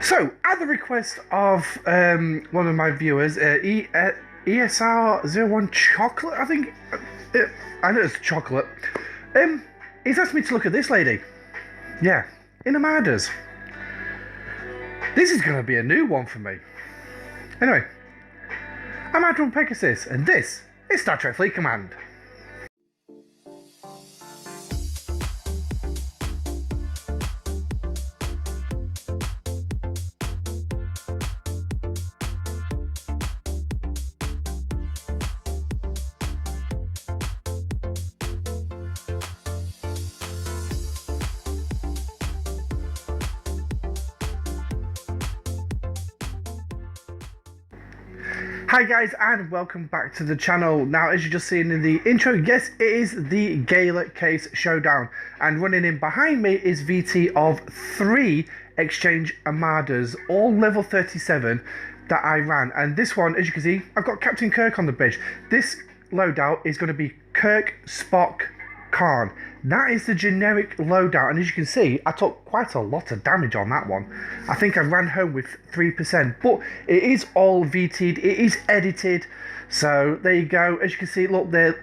So, at the request of one of my viewers, ESR01 Chocolate, I think, I know it's chocolate, he's asked me to look at this lady. Yeah, in Armadas. This is going to be a new one for me. Anyway, I'm Admiral Pegasus, and this is Star Trek Fleet Command. Hi guys, and welcome back to the channel. Now, as you just seen in the intro, yes, it is the Gala case showdown, and running in behind me is VT of 3 exchange Armadas, all level 37 that I ran. And this one, as you can see, I've got Captain Kirk on the bridge. This loadout is going to be Kirk, Spock, Khan. That is the generic loadout, and as you can see, I took quite a lot of damage on that one. I think I ran home with 3%, but it is all VT'd, it is edited, so there you go. As you can see, look there,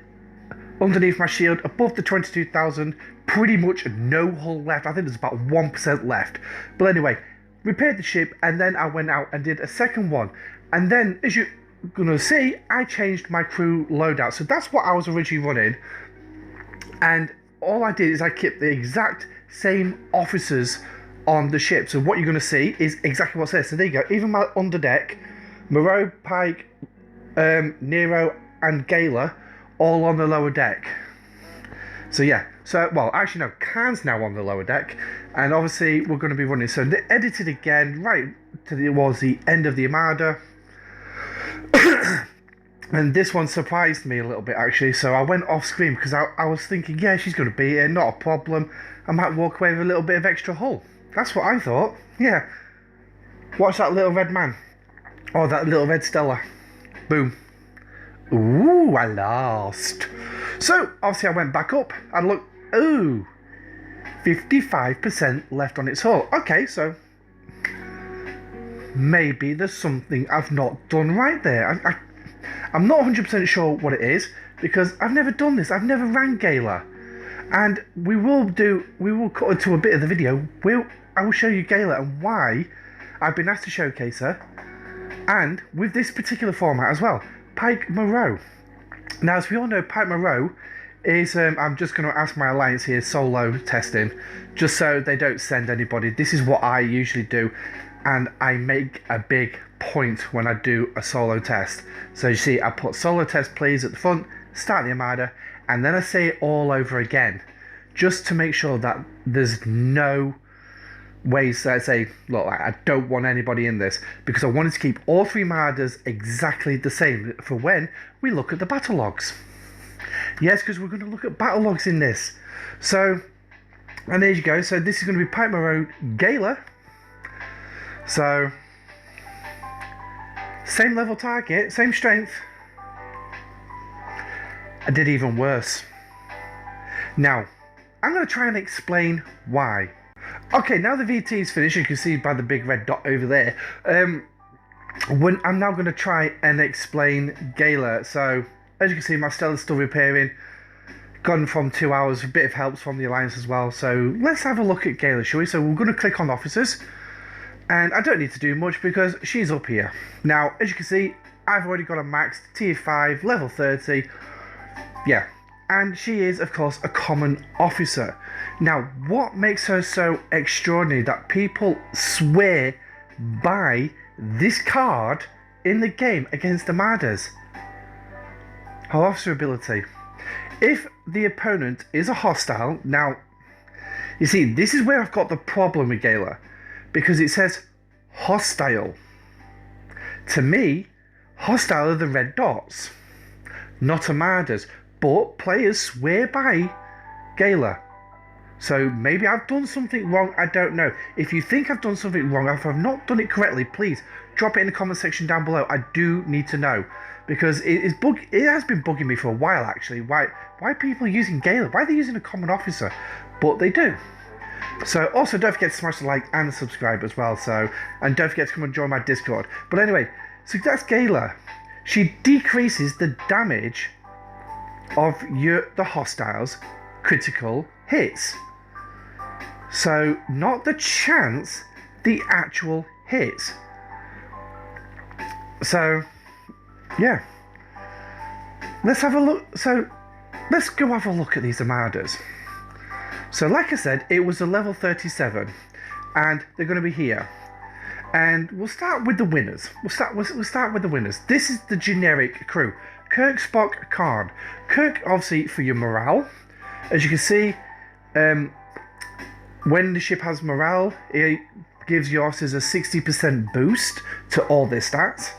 underneath my shield, above the 22,000, pretty much no hull left. I think there's about 1% left. But anyway, repaired the ship, and then I went out and did a second one. And then, as you're gonna see, I changed my crew loadout. So that's what I was originally running. And all I did is I kept the exact same officers on the ship. So what you're going to see is exactly what's there. So there you go. Even my underdeck, Moreau, Pike, Nero, and Gaila, all on the lower deck. So yeah. So, well, actually no, Khan's now on the lower deck. And obviously we're going to be running. So they edited again right towards the end of the Armada. And this one surprised me a little bit, actually, so I went off screen because I was thinking, yeah, she's going to be here, not a problem. I might walk away with a little bit of extra hull. That's what I thought, yeah. Watch that little red man. Oh, that little red Stella. Boom. Ooh, I lost. So, obviously I went back up and looked, ooh, 55% left on its hull. Okay, so maybe there's something I've not done right there. I'm not 100% sure what it is, because I've never done this. I've never ran Gala. And we will cut into a bit of the video. I will show you Gala and why I've been asked to showcase her. And with this particular format as well, Pike-Moreau. Now, as we all know, Pike-Moreau is, I'm just going to ask my alliance here, solo testing, just so they don't send anybody. This is what I usually do. And I make a big point when I do a solo test. So you see, I put solo test please at the front, start the Armada, and then I say it all over again, just to make sure that there's no ways that I say, look, I don't want anybody in this, because I wanted to keep all 3 Armadas exactly the same for when we look at the battle logs. Yes, because we're going to look at battle logs in this. So, and there you go. So this is going to be Pike-Moreau Gala. So, same level target, same strength. I did even worse. Now, I'm going to try and explain why. Okay, now the VT is finished, you can see by the big red dot over there. I'm now going to try and explain Gala. So, as you can see, my Stella's still repairing. Gone from 2 hours, a bit of help from the Alliance as well. So, let's have a look at Gala, shall we? So, we're going to click on officers. And I don't need to do much because she's up here. Now, as you can see, I've already got a maxed tier 5, level 30. Yeah. And she is, of course, a common officer. Now, what makes her so extraordinary that people swear by this card in the game against Armadas? Her officer ability. If the opponent is a hostile, now, you see, this is where I've got the problem with Gala. Because it says hostile. To me, hostile are the red dots, not Armadas. But players swear by Gala. So maybe I've done something wrong, I don't know. If you think I've done something wrong, if I've not done it correctly, please drop it in the comment section down below. I do need to know. Because it has been bugging me for a while, actually. Why are people using Gala? Why are they using a common officer? But they do. So also don't forget to smash the like and the subscribe as well. So, and don't forget to come and join my Discord. But anyway, so that's Gaila. She decreases the damage of the hostiles' critical hits. So not the chance, the actual hits. So yeah, let's have a look. So let's go have a look at these armadas. So like I said, it was a level 37 and they're going to be here. And we'll start with the winners. We'll start with the winners. This is the generic crew. Kirk, Spock, Khan. Kirk, obviously, for your morale. As you can see, when the ship has morale, it gives your officers a 60% boost to all their stats.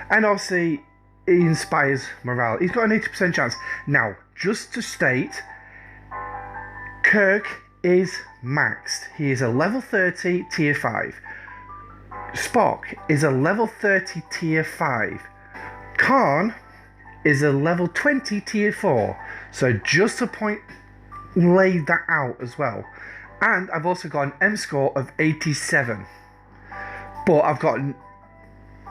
And obviously, it inspires morale. He's got an 80% chance. Now, just to state, Kirk is maxed. He is a level 30 tier 5. Spock is a level 30 tier 5. Khan is a level 20 tier 4. So just to lay that out as well. And I've also got an M score of 87. But I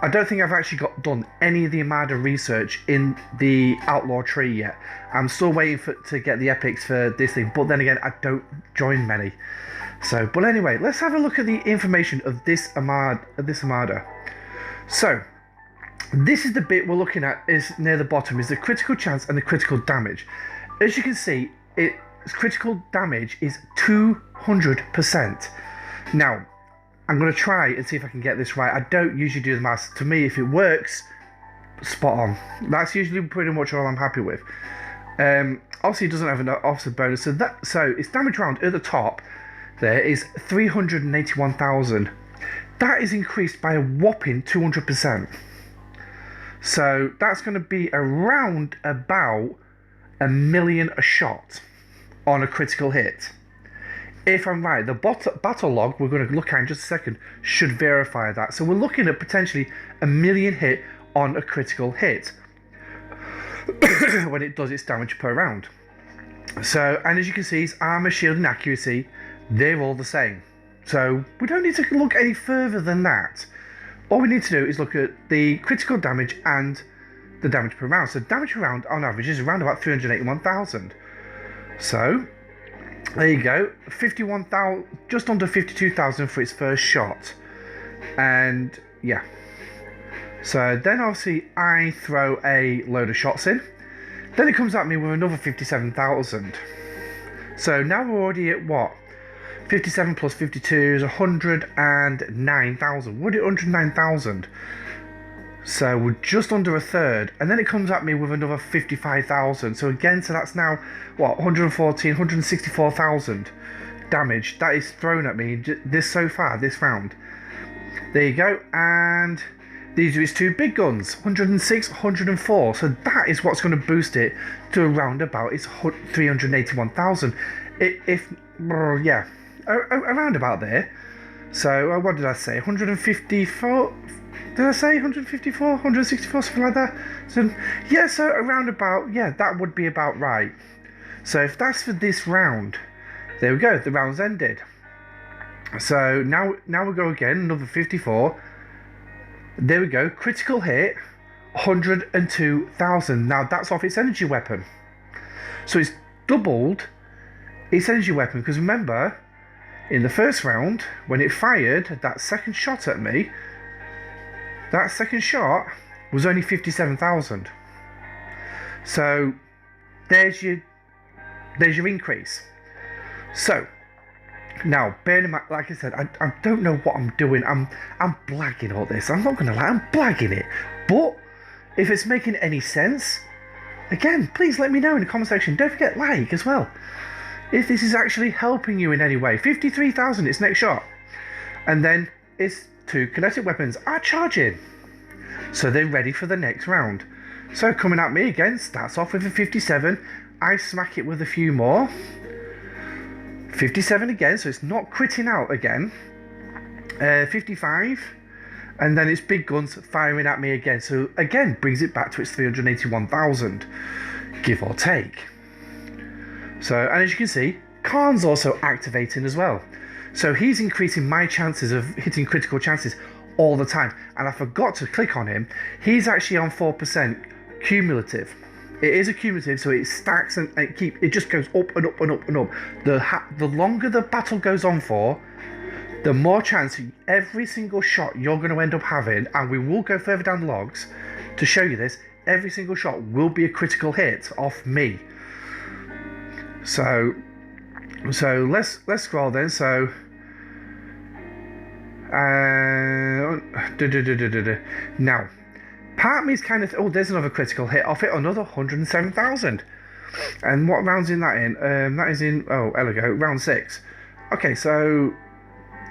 don't think I've actually done any of the Armada research in the Outlaw tree yet. I'm still waiting to get the epics for this thing, but then again, I don't join many. So, but anyway, let's have a look at the information of this Armada. So, this is the bit we're looking at, is near the bottom, is the critical chance and the critical damage. As you can see, its critical damage is 200%. Now, I'm going to try and see if I can get this right. I don't usually do the maths. To me, if it works, spot on. That's usually pretty much all I'm happy with. Obviously, it doesn't have an officer bonus. So its damage round at the top there is 381,000. That is increased by a whopping 200%. So that's going to be around about 1 million a shot on a critical hit. If I'm right, the battle log we're going to look at in just a second should verify that. So we're looking at potentially 1 million hit on a critical hit when it does its damage per round. So, and as you can see, its armor, shield, and accuracy, they're all the same. So we don't need to look any further than that. All we need to do is look at the critical damage and the damage per round. So damage per round on average is around about 381,000. So there you go, 51,000, just under 52,000 for its first shot. And yeah. So then obviously I throw a load of shots in. Then it comes at me with another 57,000. So now we're already at what? 57 plus 52 is 109,000. We're at 109,000. So we're just under a third. And then it comes at me with another 55,000. So again, so that's now, what, 164,000 damage that is thrown at me so far, this round. There you go. And these are its two big guns, 106, 104. So that is what's going to boost it to around about its 381,000. Yeah, around about there. So what did I say? 154. Did I say 154, 164, something like that? So yeah, so around about, yeah, that would be about right. So if that's for this round, there we go. The round's ended. So now we go again, another 54. There we go. Critical hit, 102,000. Now that's off its energy weapon. So it's doubled its energy weapon. Because remember, in the first round, when it fired that second shot at me, that second shot was only 57,000. So there's your increase. So now, bearing in mind, like I said, I don't know what I'm doing. I'm blagging all this. I'm not gonna lie, I'm blagging it. But if it's making any sense, again, please let me know in the comment section. Don't forget like as well, if this is actually helping you in any way. 53,000, its next shot, and then its two kinetic weapons are charging, so they're ready for the next round. So coming at me again, starts off with a 57. I smack it with a few more. 57 again, so it's not critting out again. 55, and then its big guns firing at me again. So again, brings it back to its 381,000, give or take. So, and as you can see, Khan's also activating as well. So he's increasing my chances of hitting critical chances all the time. And I forgot to click on him. He's actually on 4% cumulative. It is a cumulative, so it stacks and it just goes up and up and up and up. The longer the battle goes on for, the more chance every single shot you're going to end up having, and we will go further down the logs to show you this, every single shot will be a critical hit off me. So let's scroll then. So now part of me is kind of, oh, there's another critical hit off it, another 107,000. And what round's in that in? That is in, oh, there we go, round 6. Okay, so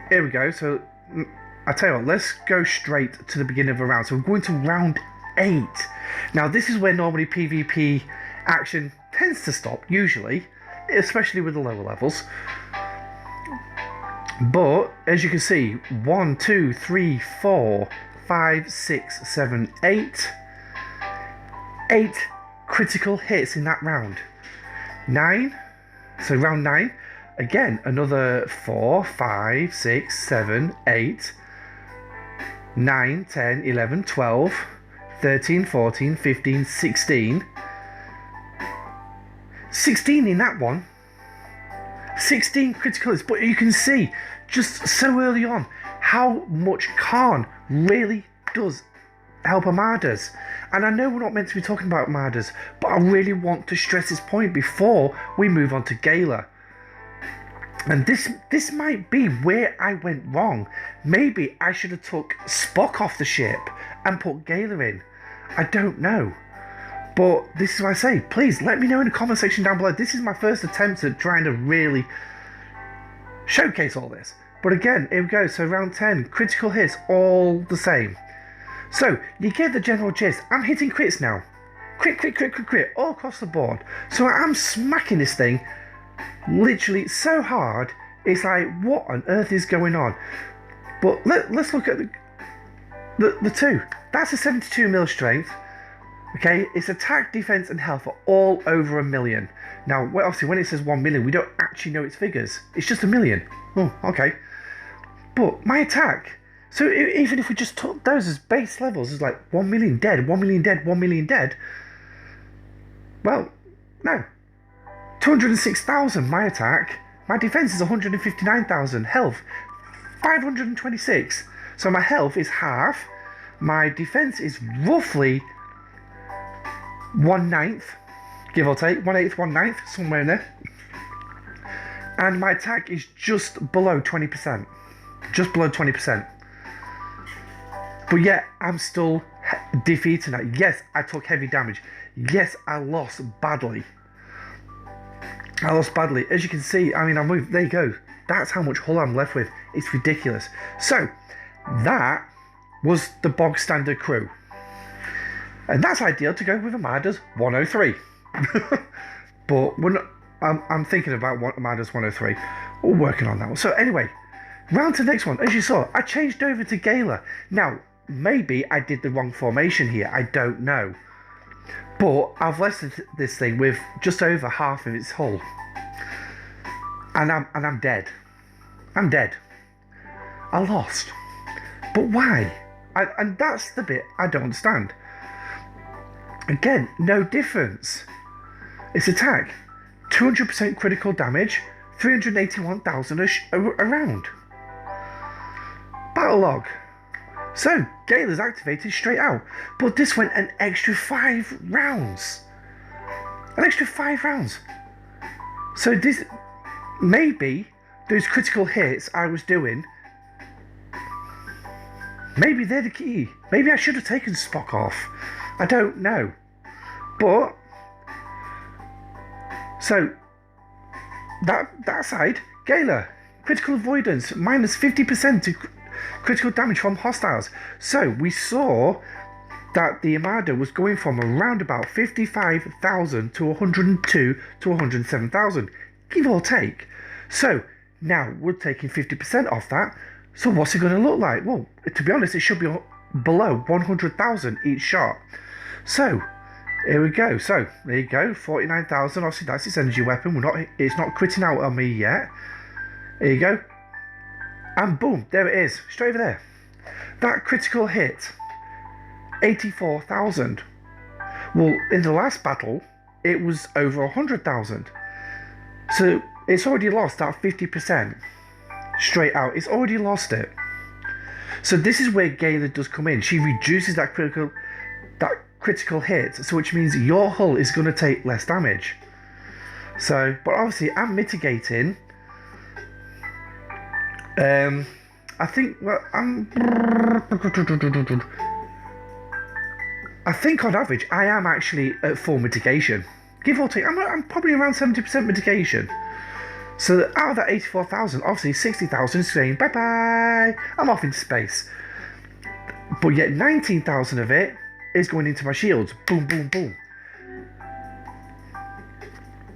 here we go. So I tell you what, let's go straight to the beginning of the round. So we're going to round 8. Now this is where normally PvP action tends to stop, usually, especially with the lower levels. But as you can see, 1, 2, 3, 4, 5, 6, 7, 8 critical hits in that round. 9, so round 9, again another 4, 5, 6, 7, 8, 9, 10, 11, 12, 13, 14, 15, 16. 16 in that one. 16 critical hits, but you can see just so early on how much Khan really does help Armadas. And I know we're not meant to be talking about Armadas, but I really want to stress this point before we move on to Gala. And this might be where I went wrong. Maybe I should have took Spock off the ship and put Gaila in. I don't know. But this is what I say. Please let me know in the comment section down below. This is my first attempt at trying to really showcase all this. But again, here we go. So round 10, critical hits, all the same. So you get the general gist. I'm hitting crits now. Crit, all across the board. So I'm smacking this thing literally so hard. It's like, what on earth is going on? But let's look at the two. That's a 72 mil strength. Okay, its attack, defense, and health are all over 1 million. Now, obviously, when it says 1 million, we don't actually know its figures. It's just 1 million. Oh, okay. But my attack. So even if we just took those as base levels, it's like 1 million dead, 1 million dead, 1 million dead. Well, no. 206,000 my attack. My defense is 159,000. Health, 526. So my health is half. My defense is roughly 1/9, give or take, 1/8, 1/9, somewhere in there. And my attack is just below 20%. Just below 20%. But yet, I'm still defeating that. Yes, I took heavy damage. Yes, I lost badly. As you can see, I mean, I moved. There you go. That's how much hull I'm left with. It's ridiculous. So, that was the bog standard crew. And that's ideal to go with Armadas 103. But we're not, I'm thinking about Armadas 103. We're working on that one. So anyway, round to the next one. As you saw, I changed over to Gaila. Now, maybe I did the wrong formation here. I don't know. But I've left this thing with just over half of its hull. And I'm dead. I'm dead. I lost. But why? And that's the bit I don't understand. Again, no difference. Its attack, 200% critical damage, 381,000 a round. Battle log. So, Gaila's activated straight out. But this went an extra 5 rounds. An extra 5 rounds. So this, maybe those critical hits I was doing, maybe they're the key. Maybe I should have taken Spock off. I don't know. But so that side, Gaila, critical avoidance, minus 50% to critical damage from hostiles. So we saw that the Armada was going from around about 55,000 to 102 to 107,000, give or take. So now we're taking 50% off that. So what's it going to look like? Well, to be honest, it should be below 100,000 each shot. So Here we go. So there you go. 49,000. Obviously, that's its energy weapon. It's not critting out on me yet. Here you go. And boom, there it is, straight over there. That critical hit, 84,000. Well, in the last battle, it was over 100,000. So it's already lost that 50%. Straight out, it's already lost it. So this is where Gaila does come in. She reduces that critical hit, so which means your hull is going to take less damage. So, but obviously I'm mitigating. I think, well, I think on average I am actually at full mitigation, give or take. I'm probably around 70% mitigation. So out of that 84,000, obviously 60,000 is saying bye bye, I'm off into space. But yet 19,000 of it is going into my shields. Boom, boom, boom.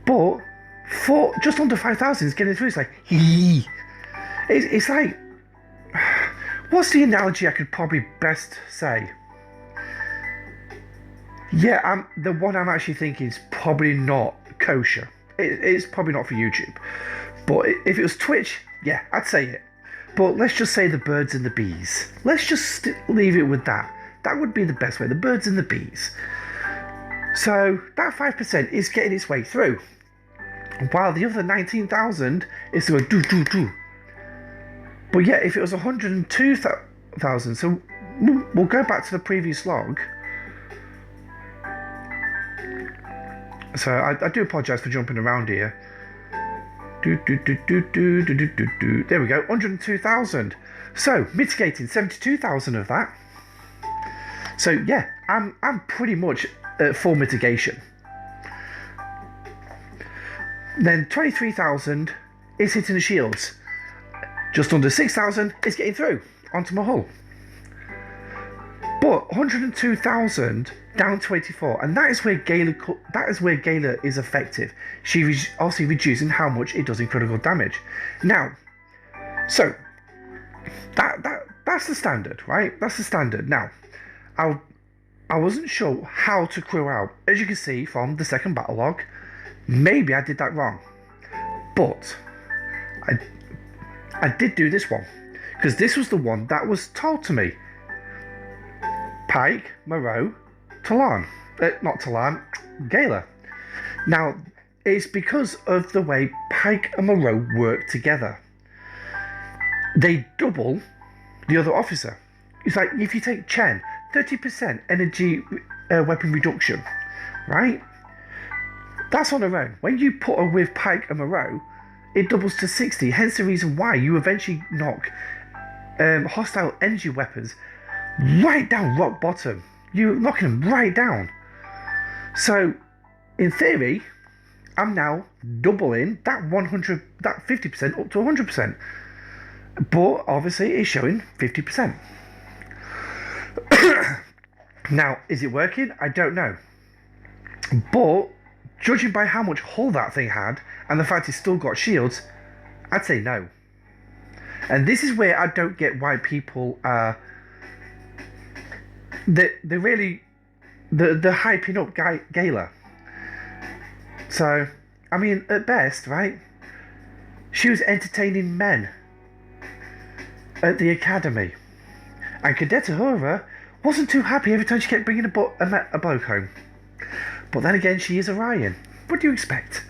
But for just under 5,000 is getting through. It's like hee. It's like, what's the analogy I could probably best say? Yeah, the one I'm actually thinking is probably not kosher. It's probably not for YouTube. But if it was Twitch, yeah, I'd say it. But let's just say the birds and the bees. Let's just leave it with that. That would be the best way, the birds and the bees. So that 5% is getting its way through. While the other 19,000 is going do, do, do. But yeah, if it was 102,000, so we'll go back to the previous log. So I do apologise for jumping around here. There we go, 102,000. So mitigating 72,000 of that. So yeah, I'm pretty much at full mitigation. Then 23,000 is hitting the shields. Just under 6,000 is getting through onto my hull. But 102,000 down to 84, and that is where Gaila is effective. She's obviously reducing how much it does in critical damage. Now, so that's the standard, right? That's the standard. Now, I wasn't sure how to crew out. As you can see from the second battle log, maybe I did that wrong, but I did do this one because this was the one that was told to me. Pike-Moreau, Gaila. Now, it's because of the way Pike and Moreau work together. They double the other officer. It's like if you take Chen, 30% energy weapon reduction, right? That's on her own. When you put her with Pike and Moreau, it doubles to 60. Hence the reason why you eventually knock hostile energy weapons right down rock bottom. You're knocking them right down. So, in theory, I'm now doubling that 50% up to 100%. But obviously, it's showing 50%. Now, is it working? I don't know. But judging by how much hull that thing had and the fact it's still got shields, I'd say no. And this is where I don't get why people are. They're hyping up Gaila. So, I mean, at best, right? She was entertaining men at the academy, and Cadet Uhura wasn't too happy every time she kept bringing a bloke home. But then again, she is Orion. What do you expect?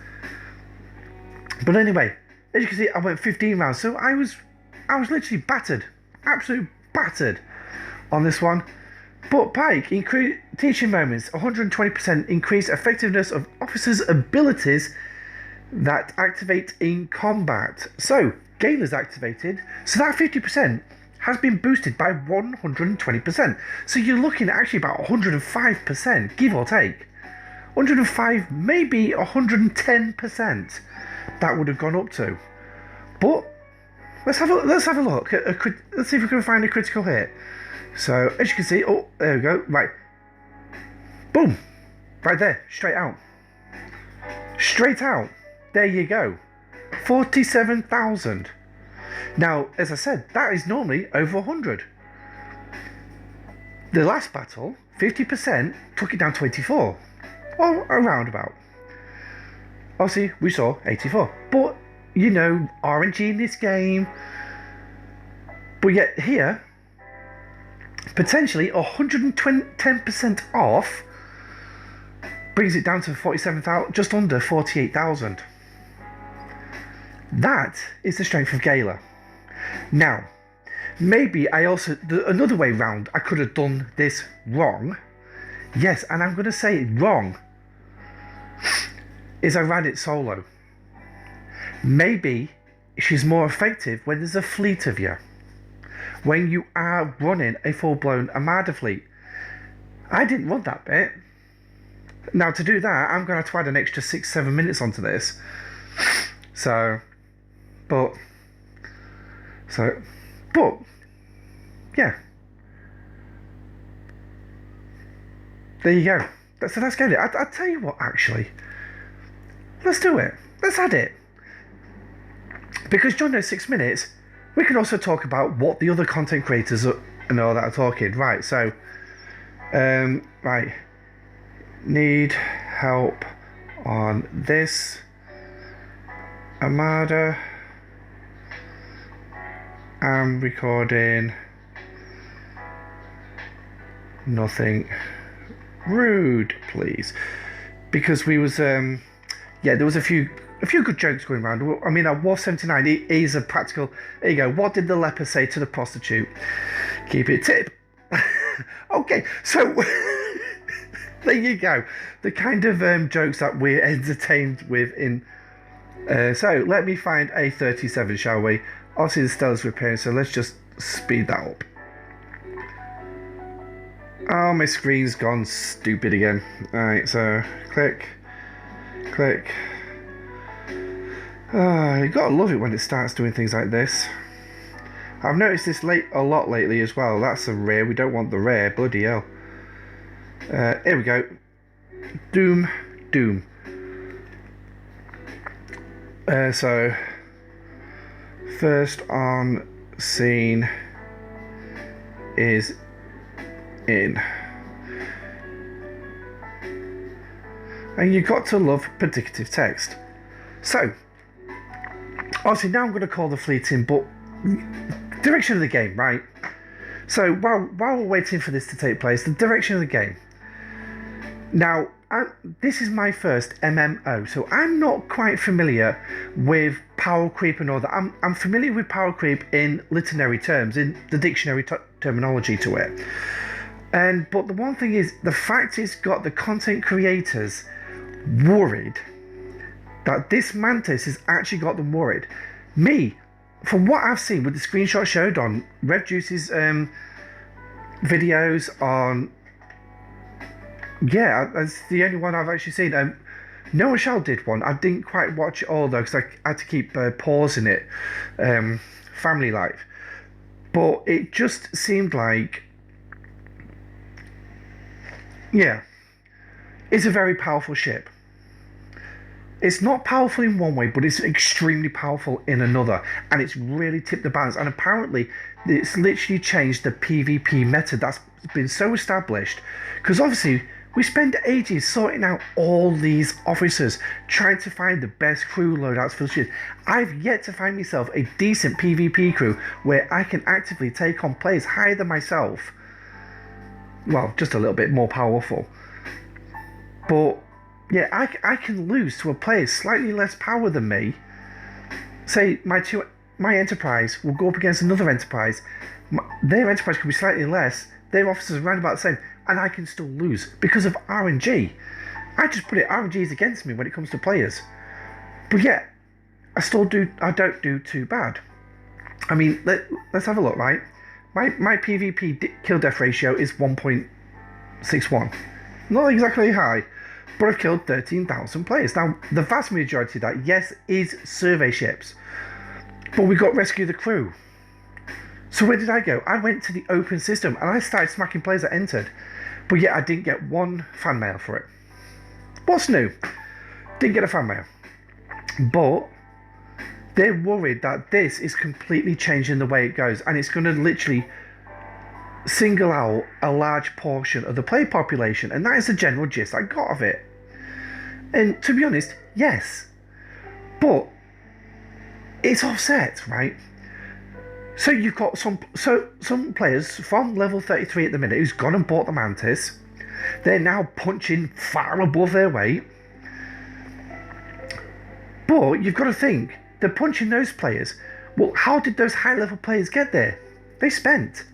But anyway, as you can see, I went 15 rounds, so I was literally battered, absolutely battered on this one. But Pike, teaching moments, 120% increased effectiveness of officers' abilities that activate in combat. So, Gaila's activated, so that 50% has been boosted by 120%. So you're looking at actually about 105%, give or take. 105, maybe 110% that would have gone up to. But let's have a look. Let's see if we can find a critical hit. So, as you can see, oh, there we go, right. Boom. Right there, straight out. Straight out. There you go. 47,000. Now, as I said, that is normally over 100. The last battle, 50% took it down to 84. Or around about. Obviously, we saw 84. But, you know, RNG in this game. But yet here, potentially 110% off brings it down to 47,000, just under 48,000. That is the strength of Gaila. Now, maybe another way round, I could have done this wrong. Yes, and I'm going to say it wrong. Is I ran it solo. Maybe she's more effective when there's a fleet of you. When you are running a full-blown Armada fleet. I didn't run that bit. Now to do that, I'm going to have to add an extra 6-7 minutes onto this. But, yeah. There you go. So that's good. I'll tell you what, actually. Let's do it. Let's add it. Because during those 6 minutes, we can also talk about what the other content creators and all that are talking. Right, so, right. Need help on this Armada. I'm recording. Nothing rude, please. Because we was, yeah, there was a few good jokes going around. I mean, at Wolf 79, he's a practical. There you go. What did the leper say to the prostitute? Keep it tip. Okay, so there you go. The kind of jokes that we're entertained with in. So let me find a 37, shall we? Obviously, the Stella's repairing, so let's just speed that up. Oh, my screen's gone stupid again. Alright, so click. You gotta love it when it starts doing things like this. I've noticed this a lot lately as well. That's a rare. We don't want the rare. Bloody hell. Here we go. Doom. So first on scene is in. And you've got to love predicative text. So, obviously now I'm going to call the fleet in, but direction of the game, right? So while we're waiting for this to take place, the direction of the game. Now, this is my first MMO, so I'm not quite familiar with power creep and all that. I'm familiar with power creep in literary terms, in the dictionary terminology to it. But the one thing is, the fact it's got the content creators worried that this Mantis has actually got them worried. Me, from what I've seen with the screenshot showed on Rev Juice's videos on. Yeah, that's the only one I've actually seen. Noah Shell did one. I didn't quite watch it all though because I had to keep pausing it. Family life. But it just seemed like, yeah, it's a very powerful ship. It's not powerful in one way, but it's extremely powerful in another. And it's really tipped the balance. And apparently, it's literally changed the PvP method that's been so established. Because obviously, we spend ages sorting out all these officers, trying to find the best crew loadouts for the ship. I've yet to find myself a decent PvP crew where I can actively take on players higher than myself. Well, just a little bit more powerful. But, yeah, I can lose to a player slightly less power than me. Say, my Enterprise will go up against another Enterprise. Their Enterprise could be slightly less. Their officers are around about the same. And I can still lose because of RNG. I just put it, RNG is against me when it comes to players. But yet, I don't do too bad. I mean, let's have a look, right? My PvP kill death ratio is 1.61. Not exactly high, but I've killed 13,000 players. Now, the vast majority of that, yes, is survey ships. But we got rescue the crew. So where did I go? I went to the open system and I started smacking players that entered. But yet I didn't get one fan mail for it. What's new? Didn't get a fan mail. But they're worried that this is completely changing the way it goes. And it's going to literally single out a large portion of the player population, and that is the general gist I got of it. And to be honest, yes, but it's offset, right? So you've got some players from level 33 at the minute who's gone and bought the Mantis. They're now punching far above their weight. But you've got to think, they're punching those players. Well, how did those high level players get there? They spent.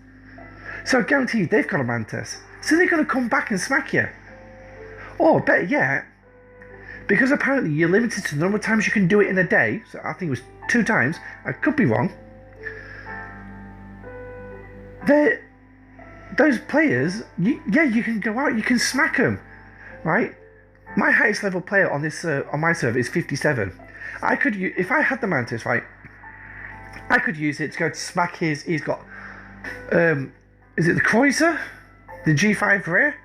So I guarantee you they've got a Mantis. So they're going to come back and smack you. Or better yet, because apparently you're limited to the number of times you can do it in a day. So I think it was 2 times. I could be wrong. Those players, you can go out, you can smack them, right? My highest level player on this on my server is 57. I could, if I had the Mantis, right, I could use it to go to smack his. He's got, is it the Kreuzer, the G5 rare?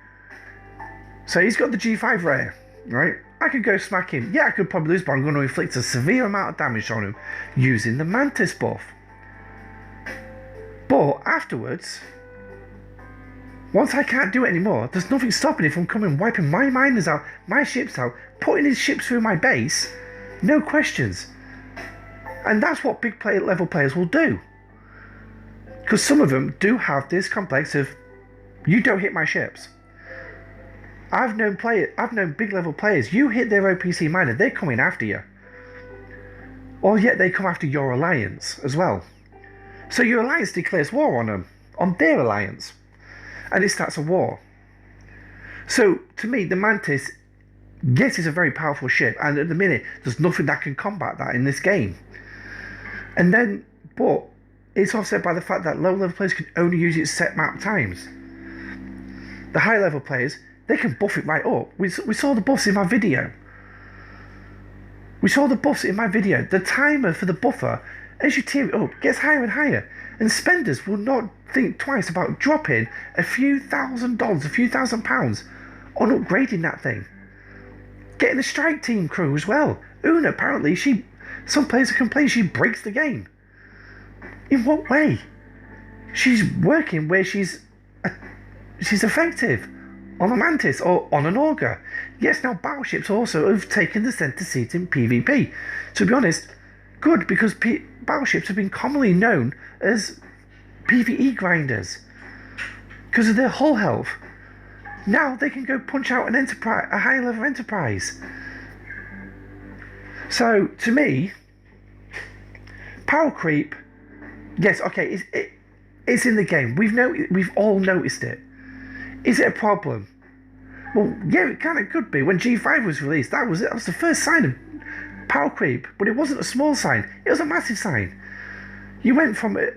So he's got the G5 rare, right? I could go smack him. Yeah, I could probably lose, but I'm going to inflict a severe amount of damage on him using the Mantis buff. But afterwards, once I can't do it anymore, there's nothing stopping him from coming, wiping my miners out, my ships out, putting his ships through my base, no questions. And that's what big level players will do. Because some of them do have this complex of, you don't hit my ships. I've known big level players, you hit their OPC miner, they're coming after you. Or yet they come after your alliance as well. So your alliance declares war on them, on their alliance. And it starts a war. So to me, the Mantis, yes, is a very powerful ship, and at the minute there's nothing that can combat that in this game. And then, but it's offset by the fact that low level players can only use it set map times. The high level players, they can buff it right up. We saw the buffs in my video. The timer for the buffer, as you tier it up, gets higher and higher. And spenders will not think twice about dropping a few $1,000s, a few £1,000 on upgrading that thing. Getting a strike team crew as well. Una, apparently, some players are complaining she breaks the game. In what way? She's working where she's effective. On a Mantis or on an Augur. Yes, now battleships also have taken the centre seat in PvP. To be honest, good, because battleships have been commonly known as PvE grinders because of their hull health. Now they can go punch out an enterprise, a high level enterprise. So to me, power creep, yes, okay, it's in the game. We've all noticed it. Is it a problem? Well, yeah, it kind of could be. When G5 was released, that was the first sign of power creep, but it wasn't a small sign, it was a massive sign. You went from a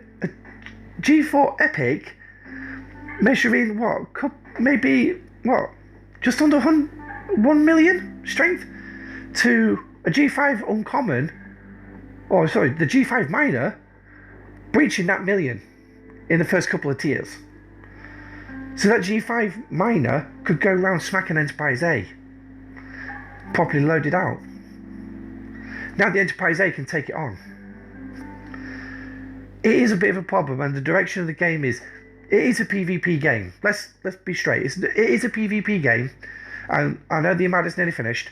G4 Epic measuring just under 1 million strength to a G5 uncommon, the G5 minor breaching that million in the first couple of tiers. So that G5 minor could go around smacking Enterprise A, properly loaded out. Now the Enterprise A can take it on. It is a bit of a problem, and the direction of the game is, it is a PvP game. Let's be straight. It is a PvP game, and I know the Armada's nearly finished.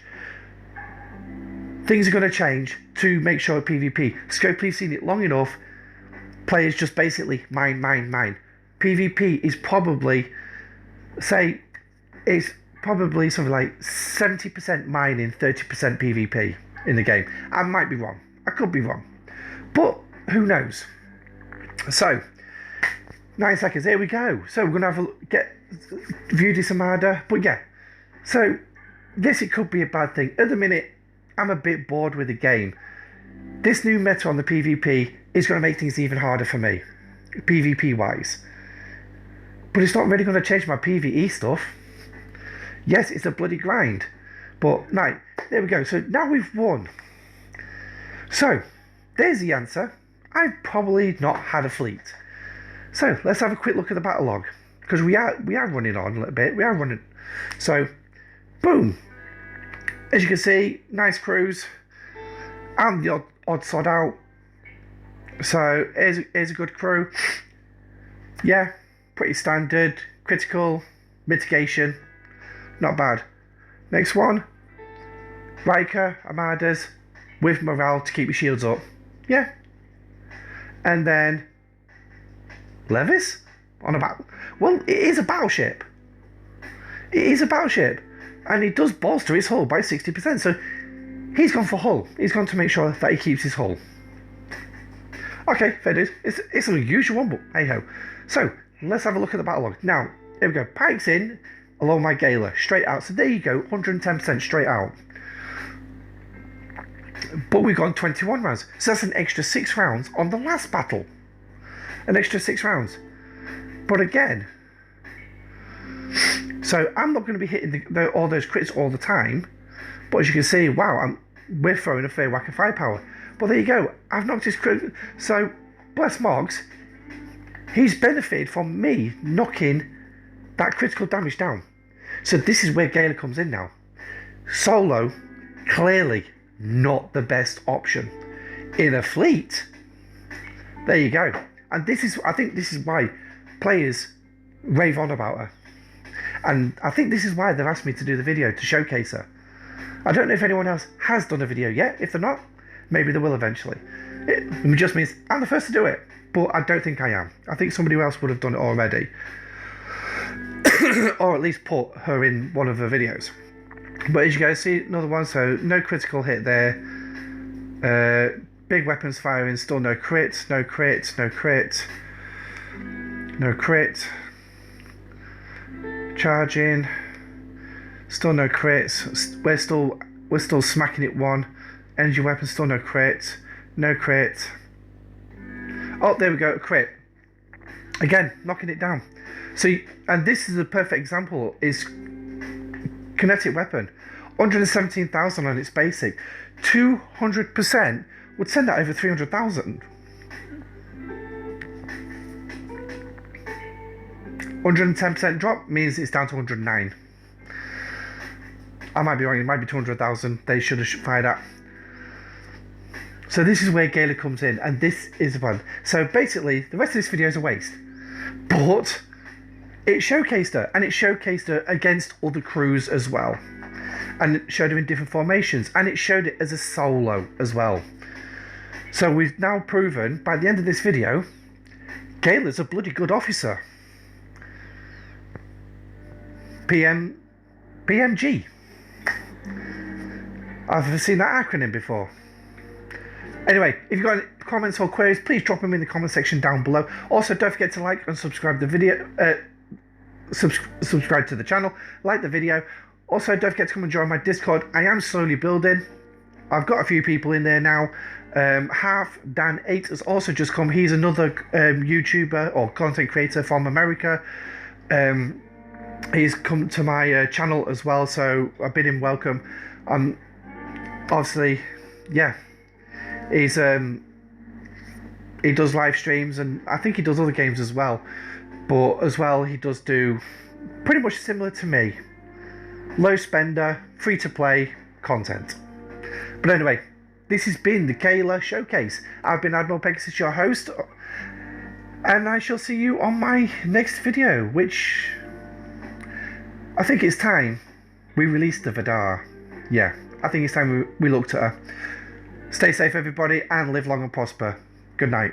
Things are going to change to make sure PvP. Scopely's seen it long enough. Players just basically mine. PvP is probably, something like 70% mining, 30% PvP in the game. I might be wrong. I could be wrong. But who knows? So, 9 seconds. Here we go. So we're going to view this Armada. But yeah. So, yes, it could be a bad thing. At the minute, I'm a bit bored with the game. This new meta on the PvP is going to make things even harder for me, PvP-wise. But it's not really going to change my PvE stuff. Yes, it's a bloody grind. But, no, there we go. So, now we've won. So, there's the answer. I've probably not had a fleet. So, let's have a quick look at the battle log. Because we are running on a little bit. We are running. So, boom. As you can see, nice crews. I'm the odd sod out. So, here's a good crew. Yeah, pretty standard. Critical, mitigation, not bad. Next one, Riker, Armadas, with morale to keep your shields up. Yeah. And then Levis on a battle. Well, it is a battleship. It is a battleship. And it does bolster its hull by 60%. So he's gone for hull. He's gone to make sure that he keeps his hull. Okay, fair dude. It's an unusual one, but hey ho. So let's have a look at the battle log. Now, here we go. Pike's in along my Gala, straight out. So there you go, 110% straight out. But we've gone 21 rounds. So that's an extra 6 rounds on the last battle. An extra 6 rounds. But again, so I'm not going to be hitting all those crits all the time. But as you can see, wow, we're throwing a fair whack of firepower. But there you go. I've knocked his crit. So, bless Moggs, he's benefited from me knocking that critical damage down. So this is where Gaila comes in now. Solo, clearly not the best option. In a fleet, there you go. And I think this is why players rave on about her. And I think this is why they've asked me to do the video to showcase her. I don't know if anyone else has done a video yet. If they're not, maybe they will eventually. It just means I'm the first to do it, but I don't think I am. I think somebody else would have done it already. Or at least put her in one of the videos. But as you guys see, another one, so no critical hit there. Big weapons firing, still no crit, no crit, no crit. No crit. Charging. Still no crits. We're still smacking it one. Energy weapon, still no crit. No crit. Oh, there we go, a crit. Again, knocking it down. So, and this is a perfect example, is kinetic weapon. 117,000 on its basic. 200% would send that over 300,000. 110% drop means it's down to 109. I might be wrong, it might be 200,000. They should have fired at. So this is where Gaila comes in, and this is the one. So basically, the rest of this video is a waste. But it showcased her, and it showcased her against other crews as well. And it showed her in different formations, and it showed it as a solo as well. So we've now proven, by the end of this video, Gaila's a bloody good officer. PMG. I've seen that acronym before. Anyway, if you've got any comments or queries, please drop them in the comment section down below. Also, don't forget to like and subscribe the video. Subscribe to the channel, like the video. Also, don't forget to come and join my Discord. I am slowly building. I've got a few people in there now. Half Dan 8 has also just come. He's another YouTuber or content creator from America. He's come to my channel as well, so I bid him welcome. Obviously, yeah, he's he does live streams, and I think he does other games as well. But as well, he does do pretty much similar to me. Low spender, free to play content. But anyway, this has been the Gaila Showcase. I've been Admiral Pegasus, your host, and I shall see you on my next video, which I think it's time we release the Vidar. Yeah, I think it's time we looked at her. Stay safe, everybody, and live long and prosper. Good night.